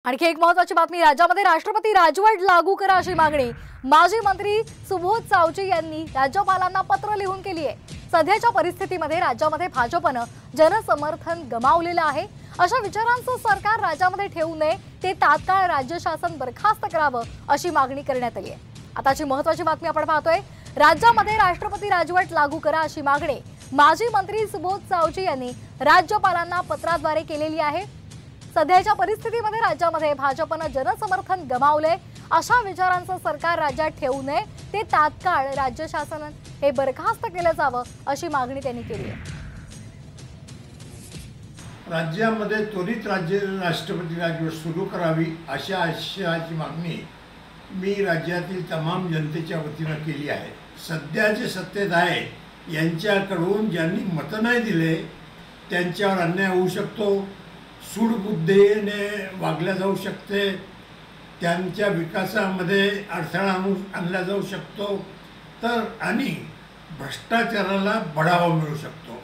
आणखी एक महत्त्वाची बातमी, राज्यामध्ये राष्ट्रपती राजवट लागू करा अशी मागणी माजी मंत्री सुबोध सावजी यांनी राज्यपालांना पत्र लिहून केली आहे। सध्याच्या परिस्थितीमध्ये राज्यामध्ये भाजपनं जनसमर्थन गमावलेलं आहे। अशा विचारांचं सरकार राज्यामध्ये ठेवू नये, ते तात्काळ राज्य शासन बरखास्त करावं अशी मागणी करण्यात आली आहे। आताची महत्त्वाची बातमी आपण पाहतोय, राज्यामध्ये राष्ट्रपती राजवट लागू करा अशी मागणी माजी मंत्री सुबोध सावजी यांनी राज्यपालांना पत्राद्वारे केलेली आहे। सध्याच्या परिस्थितीमध्ये राज्यामध्ये भाजपनं जनसमर्थन गमावले, अशा विचारांचं सरकार राज्यात ठेवू नये, ते तात्काळ राज्य शासन हे बरखास्त केलं जावं अशी मागणी त्यांनी केली आहे। राज्यामध्ये त्वरित राष्ट्रपती राजवट सुरू करावी अशा आशयाची मागणी मी राज्यातील तमाम जनतेच्या वतीनं केली आहे। सध्या जे सत्तेत आहे यांच्याकडून ज्यांनी मत नाही दिले त्यांच्यावर अन्याय होऊ शकतो, सूडबुद्धीने वागल्या जाऊ शकते, त्यांच्या विकासामध्ये अडथळा आणला जाऊ शकतो, तर आणि भ्रष्टाचाराला बढावा मिळू शकतो।